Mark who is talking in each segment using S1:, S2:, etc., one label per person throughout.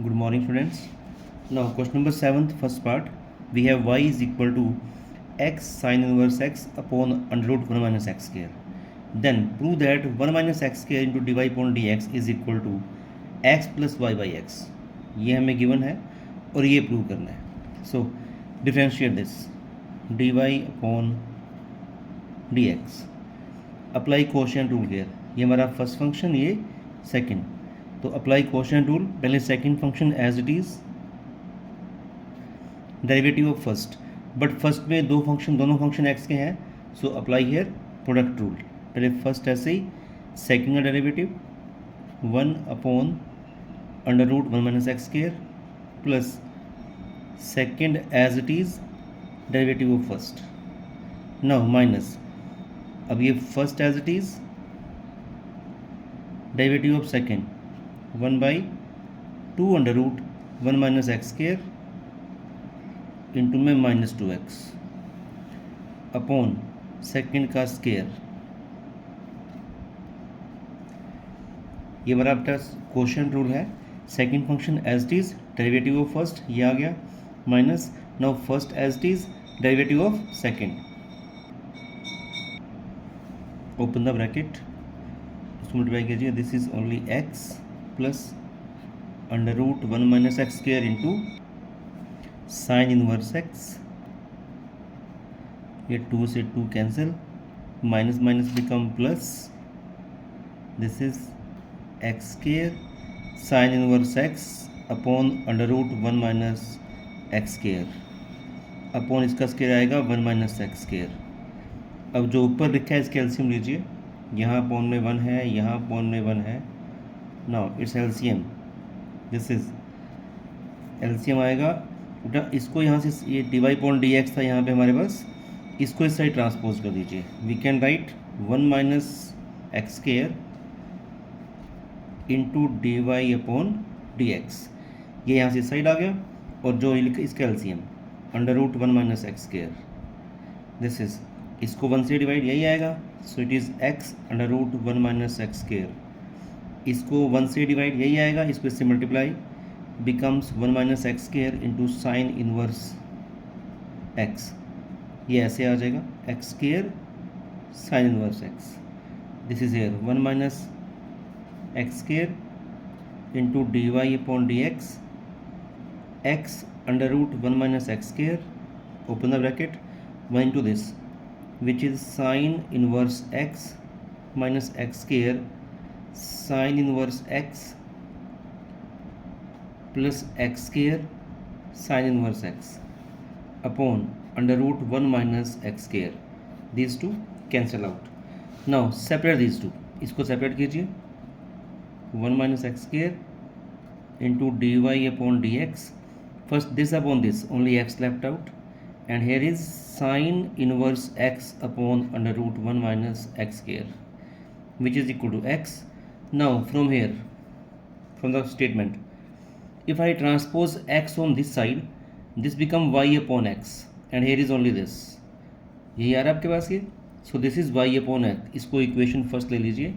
S1: Good morning, students. Now, question number 7th, first part. We have y is equal to x sine inverse x upon under root 1 minus x square. Then prove that 1 minus x square into dy upon dx is equal to x plus y by x. ये हमें given है और ये prove करना है. So differentiate this dy upon dx. Apply quotient rule here. ये हमारा first function, ये सेकंड. तो अप्लाई क्वोशिएंट रूल. पहले second function as it is derivative of first, but first में दोनों फंक्शन एक्स के हैं. So apply here product rule. पहले फर्स्ट ऐसे ही, सेकंड का derivative 1 upon under root 1 minus x square plus second as it is derivative of first. Now minus, अब ये first as it is derivative of second 1 by 2 under root 1 minus x square into में minus 2x upon second का square. ये हमारा आपका quotient rule है. Second function as it is derivative of first, ये आ गया, minus now first as it is derivative of second. Open the bracket, इसको मल्टीप्लाई कीजिए. This is only x plus under root 1 minus x square into sine inverse x. ये 2 से 2 cancel, minus minus become plus. This is x square sine inverse x upon under root 1 minus x square upon इसका square आएगा 1 minus x square. अब जो ऊपर लिखा है इसके एलसीएम लीजिए. यहाँ अपॉन में 1 है, यहाँ अपॉन में 1 है. Now it's LCM. This is LCM आएगा. इसको यहाँ से ये d y point d x था यहाँ पे हमारे पास, इसको इस साइड ट्रांसपोज कर दीजिए. We can write 1 minus x square into d y upon d x. ये यहाँ से इस साइड आ गया और जो इसका LCM under root 1 minus x square. This is, इसको 1 से डिवाइड यही आएगा. So it is x under root 1 minus x square. इसको 1 से डिवाइड यही आएगा, इसको इससे multiply becomes 1 minus x square into sine inverse x. ये ऐसे आ जाएगा x square sine inverse x. This is here 1 minus x square into d y upon d x. X under root 1 minus x square, open the bracket, 1 into this which is sin inverse x minus x square sin inverse x plus x square sin inverse x upon under root 1 minus x square. These two cancel out. Now separate these two. इसको separate कीजिए. 1 minus x square into dy upon dx. First this upon this, only x left out, and here is sin inverse x upon under root 1 minus x square, which is equal to x. Now from here, from the statement, if I transpose x on this side, this become y upon x, and here is only this. यही आ रहा है आपके पास ये. So this is y upon x. इसको equation first ले लीजिए.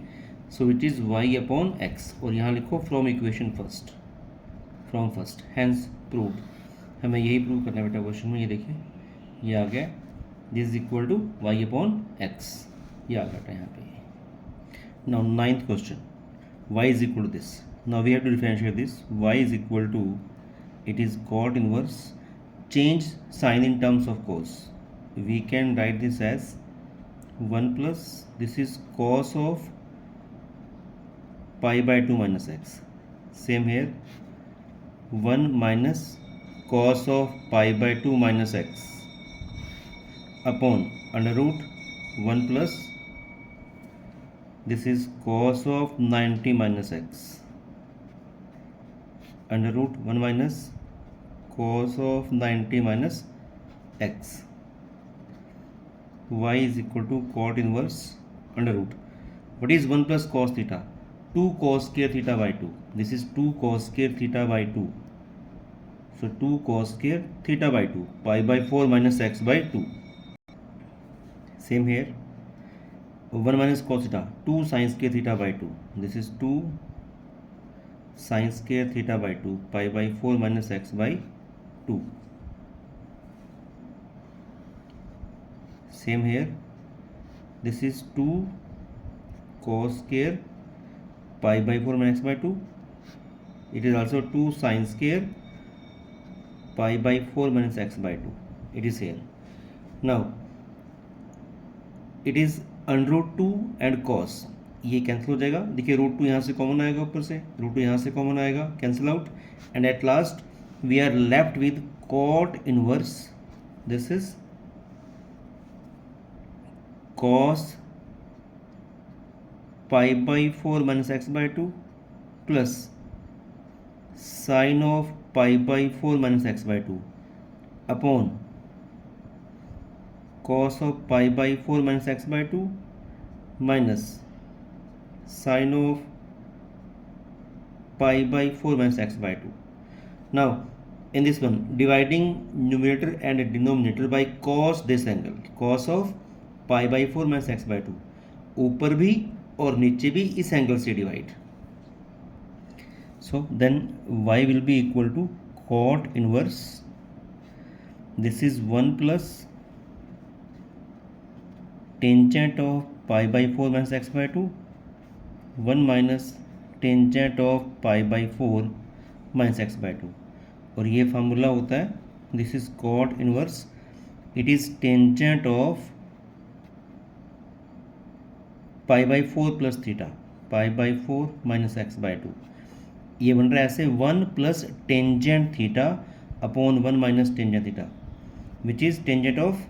S1: So it is y upon x, और यहाँ लिखो from equation first, from first, hence proved. हमें यही प्रूव करना है बेटा क्वेश्चन में. ये देखिए, ये आ गया, this is equal to y upon x. ये आ गया यहाँ पे. Now 9th question, y is equal to this. Now we have to differentiate this. Y is equal to, it is cot inverse, change sine in terms of cos. We can write this as 1 plus, this is cos of pi by 2 minus x. Same here 1 minus cos of pi by 2 minus x upon under root 1 plus, this is cos of 90 minus x under root 1 minus cos of 90 minus x. Y is equal to cot inverse under root. What is 1 plus cos theta? 2 cos square theta by 2. This is 2 cos square theta by 2. So 2 cos square theta by 2, pi by 4 minus x by 2. Same here, 1 minus cos theta, 2 sin square theta by 2. This is 2 sine square theta by 2 pi by 4 minus x by 2. Same here, this is 2 cos square pi by 4 minus x by 2. It is also 2 sin square pi by 4 minus x by 2. It is here. Now it is under root 2 and cos. ये cancel हो जाएगा. देखिए root 2 यहाँ से common आएगा, ऊपर से root 2 यहाँ से कॉमन आएगा, cancel out. And at last we are left with cot inverse. This is cos pi by 4 minus x by 2 plus sin of pi by 4 minus x by 2 upon cos of pi by 4 minus x by 2 minus sin of pi by 4 minus x by 2. Now in this one, dividing numerator and denominator by cos this angle, cos of pi by 4 minus x by 2, ऊपर भी और नीचे भी इस angle से divide. So then y will be equal to cot inverse. This is 1 plus tangent of pi by 4 minus x by 2, 1 minus tangent of pi by 4 minus x by 2. और ये formula होता है, this is cot inverse. It is tangent of pi by 4 plus theta, pi by 4 minus x by 2. ये बन रहा है ऐसे 1 plus tangent theta upon 1 minus tangent theta, which is tangent of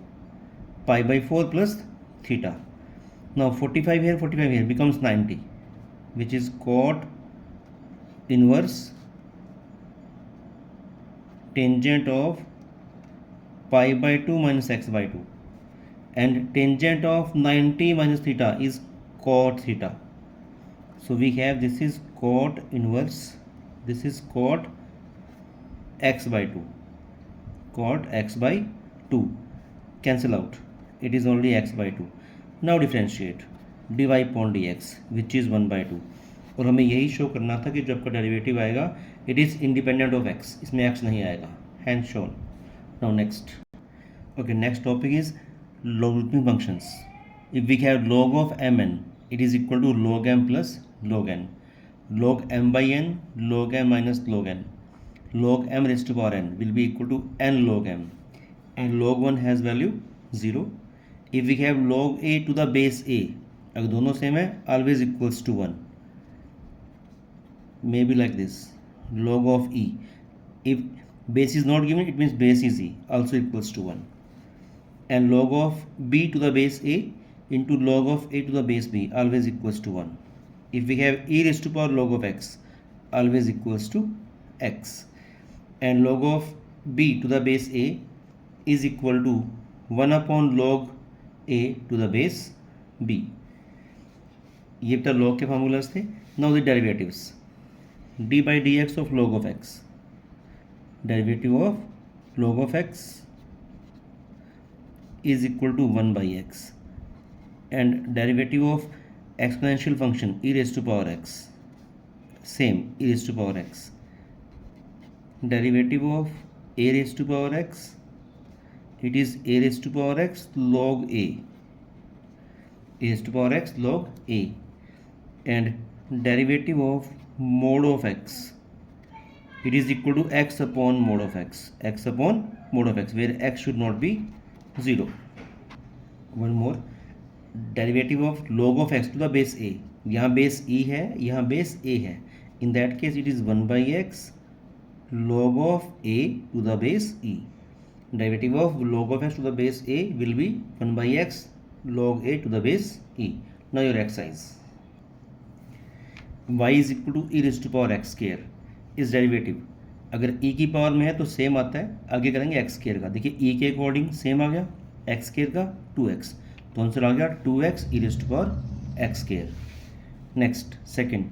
S1: pi by 4 plus theta. Now 45 here, 45 here becomes 90, which is cot inverse tangent of pi by 2 minus x by 2, and tangent of 90 minus theta is cot theta. So we have, this is cot inverse, this is cot x by 2, cot x by 2, cancel out, it is only x by 2. Now differentiate dy upon dx which is 1 by 2. और हमें यही show करना था कि जो आपका derivative आएगा it is independent of x, इसमें x नहीं आएगा, hand shown. Now next, okay, next topic is logarithmic functions. If we have log of mn, it is equal to log m plus log n. Log m by n, log m minus log n. Log m raised to power n will be equal to n log m, and log 1 has value 0. If we have log a to the base a, अगर दोनों same है, always equals to 1. Maybe like this, log of e. If base is not given, it means base is e, also equals to 1. And log of b to the base a into log of a to the base b always equals to 1. If we have e raised to power log of x, always equals to x. And log of b to the base a is equal to 1 upon log a to the base b. ये तो log के formulas थे. Now the derivatives. d by dx of log of x, derivative of log of x is equal to 1 by x, and derivative of exponential function e raised to power x, same, e raised to power x. Derivative of a raised to power x, it is a raised to power x log a, a raised to power x log a. And derivative of mod of x, it is equal to x upon mod of x, x upon mod of x, where x should not be 0. One more, derivative of log of x to the base a, यहाँ base e है, यहाँ base a है, in that case it is 1 by x log of a to the base e. Derivative of log of x to the base a will be 1 by x log a to the base e. Now your exercise, y is equal to e raised to power x square. इस derivative अगर e की power में है तो same आता है, आगे करेंगे x स्क्वायर का. देखिए e के अकॉर्डिंग सेम आ गया, x स्क्वायर का 2x, तो आंसर आ गया 2x e raised to power x square. Next second,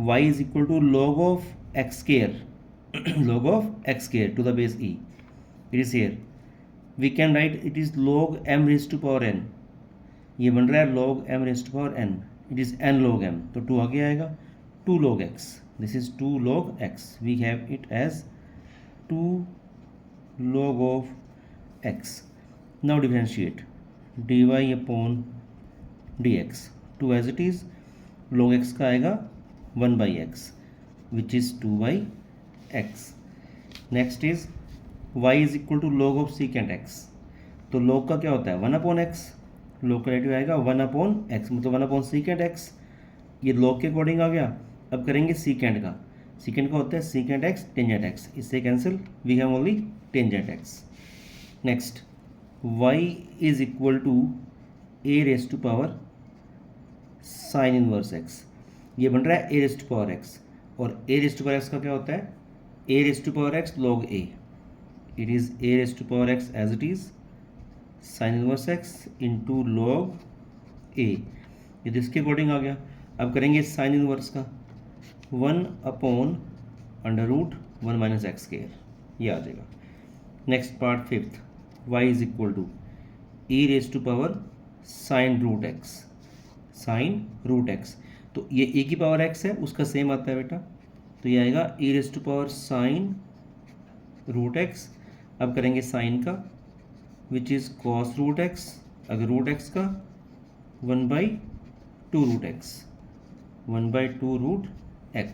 S1: y is equal to log of x square, log of x square to the base e. It is here, we can write it is log m raised to power n. ये बन रहा है log m raised to power n, it is n log m, तो 2 आगे आएगा, 2 log x this is 2 log x, we have it as 2 log of x. Now differentiate dy upon dx, 2 as it is, log x का आएगा 1 by x which is 2 by x. Next is y is equal to log of secant x, तो log का क्या होता है 1 upon x, log का रेटिव आएगा 1 upon x, मतलब 1 अपॉन secant x, ये log के अकॉर्डिंग आ गया. अब करेंगे secant का, secant का होता है secant x टेंजेंट x, इससे cancel, we have only tangent x. Next y is equal to a raise to power sine inverse x, ये बन रहा है a raise to power x, और a raise to power x का क्या होता है a raise to power x log a, it is a raise to power x as it is sine inverse x into log a, ये तो इसके according आ गया. अब करेंगे साइन इनवर्स का 1 upon under root 1 minus x square, ये आ जाएगा. Next part fifth, y is equal to e raise to power sine root x, sine root x, तो ये e की पावर x है, उसका सेम आता है बेटा, तो ये आएगा e raise to power sine root x. अब करेंगे साइन का which is cos root x, अगर रूट x का 1 by 2 root x, 1 by 2 root x.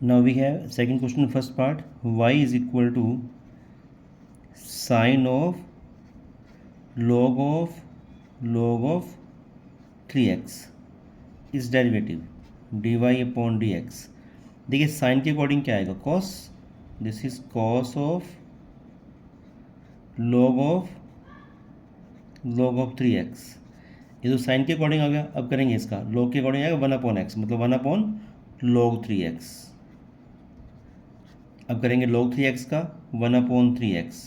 S1: Now we have second question first part, y is equal to sine of log of 3x is derivative dy upon dx. देखिए sine के according क्या आएगा cos, this is cos of log of 3x, ये तो sign के according आ गया. अब करेंगे इसका log के अकॉर्डिंग आएगा 1 अपॉन x, मतलब 1 अपॉन log 3x. अब करेंगे log 3x का 1 अपॉन 3x,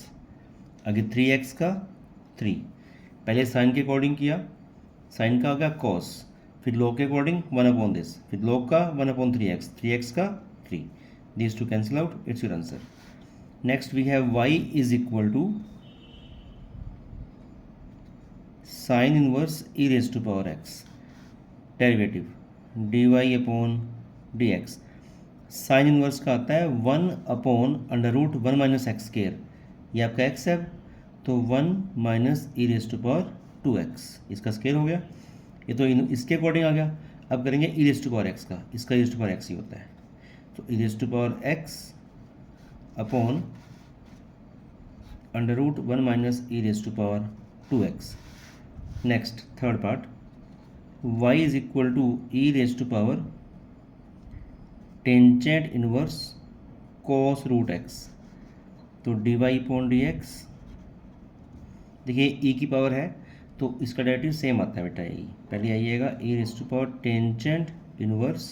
S1: आगे 3x का 3, पहले साइन के अकॉर्डिंग किया, साइन का आ गया cos, फिर log के अकॉर्डिंग 1 अपॉन दिस, फिर log का 1 अपॉन 3x, 3x का 3, these two cancel out, it's your answer. Next we have y is equal to sin inverse e raised to power x, derivative dy upon dx. Sine inverse का आता है 1 upon under root 1 minus x square, ये आपका x है, तो 1 minus e raise to power 2x, इसका square हो गया, ये तो इसके अकॉर्डिंग आ गया. अब करेंगे e raise to power x का, इसका e raise to power x ही होता है, तो e raise to power x upon under root 1 minus e raise to power 2x. Next third part, y is equal to e raise to power tangent inverse cos root x, तो dy upon dx. देखिए e की पावर है तो इसका derivative same आता है बेटा, e पहले आइएगा e raise to power tangent inverse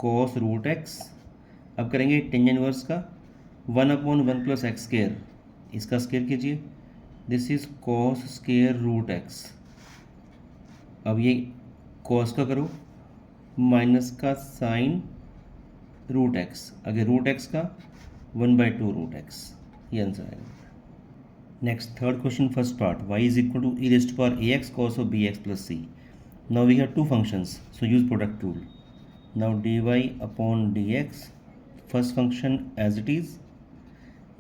S1: cos root x. अब करेंगे टेंजेंट इनवर्स का 1 अपॉन 1 प्लस एक्स स्क्वायर, इसका स्क्वायर कीजिए, this is cos square root x. अब ये cos का करो, माइनस का साइन रूट x, अगर रूट x का 1 बाई 2 रूट x, ये आंसर आएगा. Next third question first part, y is equal to e raise to power ax cos of bx plus c. Now we have two functions, so use product rule. नाउ dy upon dx, first function as it is,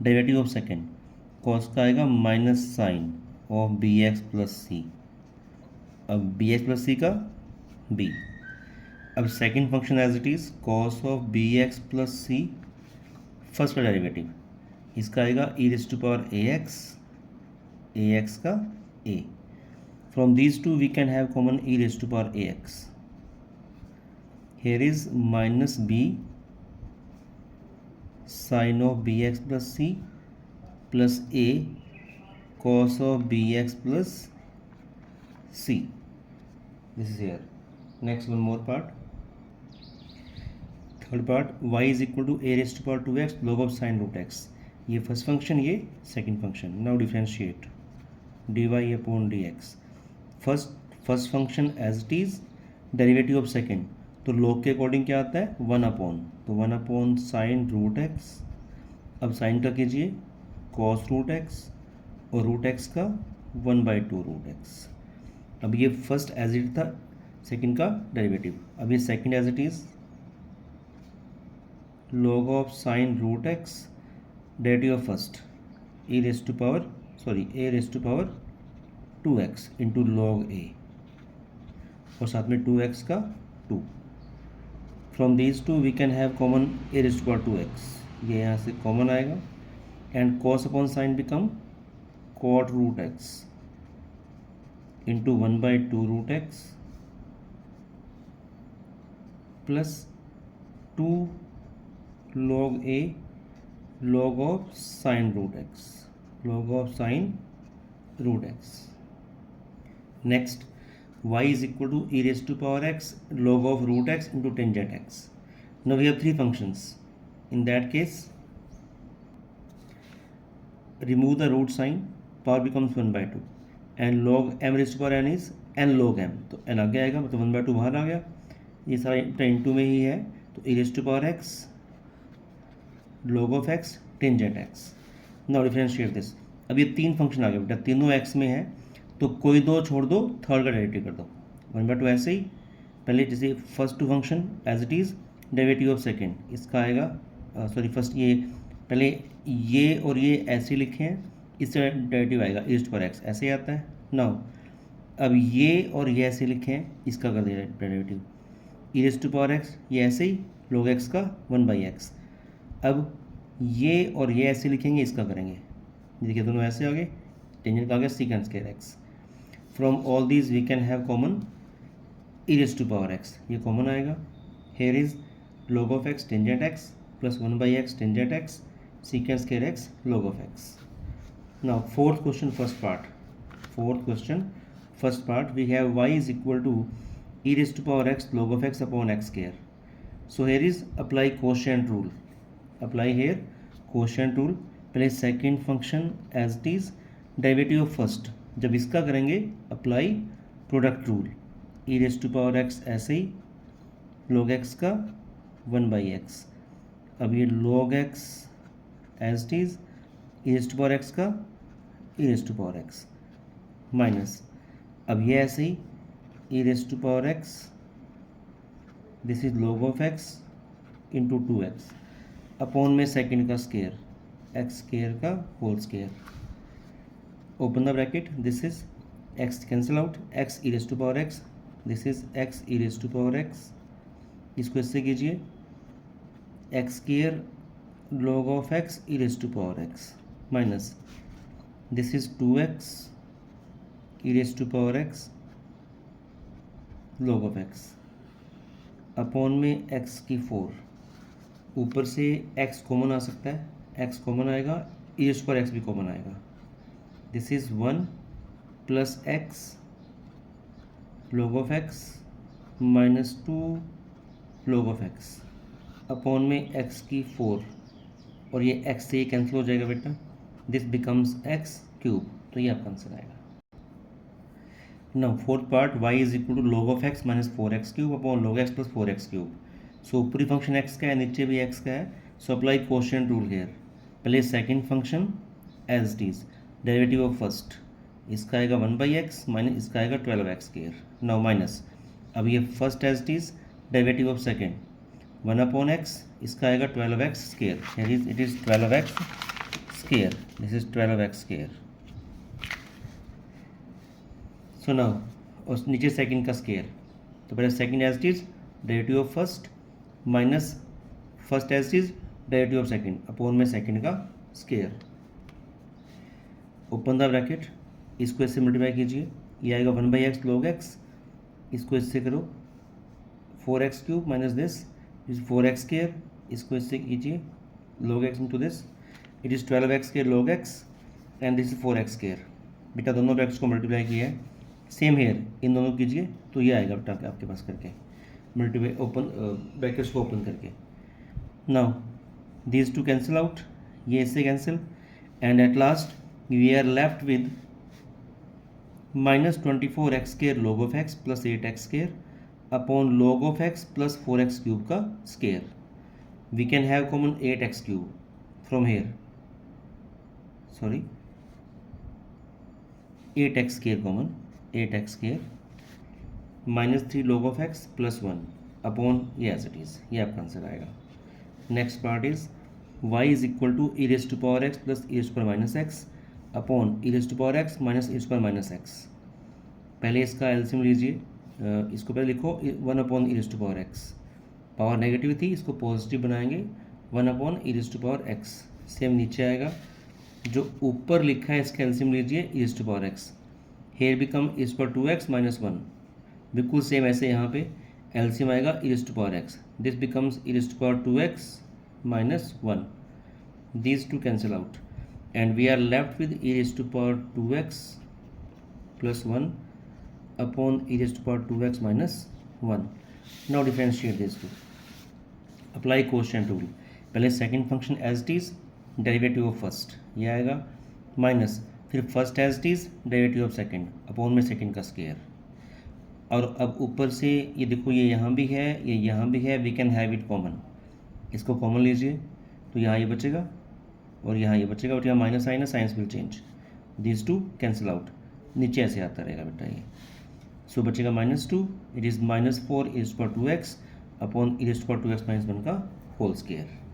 S1: derivative of second, cos का आएगा minus sine of bx plus c, अब bx plus c का b. अब second function as it is cos of bx plus c, first का derivative, इसका आएगा e raise to power ax का a. From these two we can have common E raise to power ax. here is minus b sine of bx plus c plus a cos of bx plus c. This is here. Next one more part. Third part, y is equal to a raise to power 2x log of sin root x. ये first function, ये second function. Now differentiate dy upon dx. First function as it is, derivative of second, तो log के according क्या आता है 1 upon, तो 1 upon sine root x. अब sine का कीजिए cos रूट x, और रूट x का 1 बाई 2 रूट x. अब ये फर्स्ट एज इट था, सेकंड का डेरिवेटिव। अब ये second as it is log of sin root x derivative of first a raised to power 2x into log a और साथ में 2x का 2। From these two we can have common a raised to power 2x, ये यहाँ से common आएगा and cos अपॉन sine become cot root x into 1/2 root x plus 2 log a log of sin root x, log of sin root x. Next, y is equal to e raised to power x log of root x into tangent x. Now we have three functions. In that case, remove the root sign, power becomes 1/2 and log m raised to power n is n log m, तो n आगे आएगा मतलब 1/2 बाहर आ गया, ये सारा into में ही है, तो e raised to power x log of x tangent x। Now differentiate this. अब ये तीन फंक्शन आ गए बेटा, तीनों x में है तो कोई दो छोड़ दो, थर्ड का डेरिवेटिव कर दो। 1/2 ऐसे ही पहले जैसे first two function as it is derivative of second, इसका आएगा फर्स्ट ये पहले ये और ये ऐसे लिखे हैं, इससे डेरिवेटिव आएगा e raised to power x, ऐसे ही आता है। नाउ अब ये और ये ऐसे लिखे हैं, इसका कर दिया derivative e raised to power x, ये ऐसे ही log x का 1/x। अब ये और ये ऐसे लिखेंगे, इसका करेंगे, देखिए दोनों ऐसे आ गए, टेंजेंट का आ गया secant square x। From all these we can have common e raised to power x, ये कॉमन आएगा। Here is log of x tangent x plus 1/x tangent x secant square x log of x। Now fourth question first part we have y is equal to e raised to power x log of x upon x square। So here is apply quotient rule, apply here quotient rule। पहले second function as it is derivative of first, जब इसका करेंगे apply product rule, e raised to power x ऐसे ही log x का 1/x। अब ये log x as it is e raised to power x का e raised to power x minus, अब ये ऐसे ही e raised to power x, this is log of x into 2x upon में second का square x square का whole square, open the bracket, this is x cancel out, x e raised to power x, this is x e raised to power x, इसको इससे कीजिए x square log of x e raised to power x minus this is 2x e raised to power x log of x upon में x की 4, ऊपर से x common आ सकता है, x common आएगा, e raised to power x भी common आएगा, this is 1 plus x log of x minus 2 log of x upon में x की 4 और ये x से ये कैंसिल हो जाएगा बेटा, दिस बिकम्स x क्यूब, तो ये आपका आंसर आएगा। Now fourth part y is equal to log of x minus 4x cube upon log x plus 4x cube. So ऊपरी फंक्शन x का है, नीचे भी x का है, so apply quotient rule here. पहले second function as it is derivative of first, इसका आएगा 1/x माइनस इसका आएगा 12x स्क्वायर। नाउ माइनस, अब ये first as it is derivative of second 1/x, इसका आएगा 12x square, here is it is 12x square, this is 12x square. So now और नीचे सेकंड का स्क्वायर, तो पहले second as it is derivative of first minus first as it is derivative of second upon में second का square, open the bracket, इसको इससे multiply कीजिए, ये आएगा 1/x log x, इसको इससे करो 4x cube minus this is 4x square, इसको इससे कीजिए log x into this, it is 12x square log x and this is 4x square. बेटा दोनों ब्रैकेट्स को मल्टीप्लाई किया है, सेम हेयर इन दोनों कीजिए तो ये आएगा बेटा आपके पास करके मल्टीप्लाई, ओपन ब्रैकेट्स को ओपन करके। Now these two cancel out, ये इससे cancel, and at last we are left with minus 24x square log of x plus 8x square upon log of x plus 4x cube का square. We can have common 8x cube from here, sorry 8x square common, 8x square -3 log of x plus 1 upon ये as it is, ये आपका answer आएगा। Next part is y is equal to e raise to power x plus e raise to power minus x upon e raise to power x minus e raise to power minus x. पहले इसका LCM लीजिए, इसको पहले लिखो 1 upon e raise to power x, power negative थी इसको positive बनाएंगे 1 upon e raise to power x। Same नीचे आएगा, जो ऊपर लिखा है इसका एलसीएम लीजिए e raise to power x, here become e raise to power 2x minus 1, बिल्कुल सेम ऐसे यहाँ पे एलसीएम आएगा e raise to power x, this becomes e raise to power 2x minus 1, these two cancel out and we are left with e raised to power 2x plus 1 upon e raised to power 2x minus 1. Now differentiate these two, apply quotient rule। पहले second function as it is derivative of first ये आएगा, minus फिर first as it is derivative of second upon में second का square. और अब ऊपर से ये देखो, ये यहाँ भी है ये यहाँ भी है, we can have it common, इसको कॉमन लीजिए तो यहाँ ये बचेगा और यहाँ ये बचेगा, बट यहाँ माइनस आई ना, science will change, this to cancel out, नीचे ऐसे आता रहेगा बेटा ये। सो बचेगा -2, it is -4 e raised to power 2x upon e raised to power 2x minus 1 का होल स्क्वायर।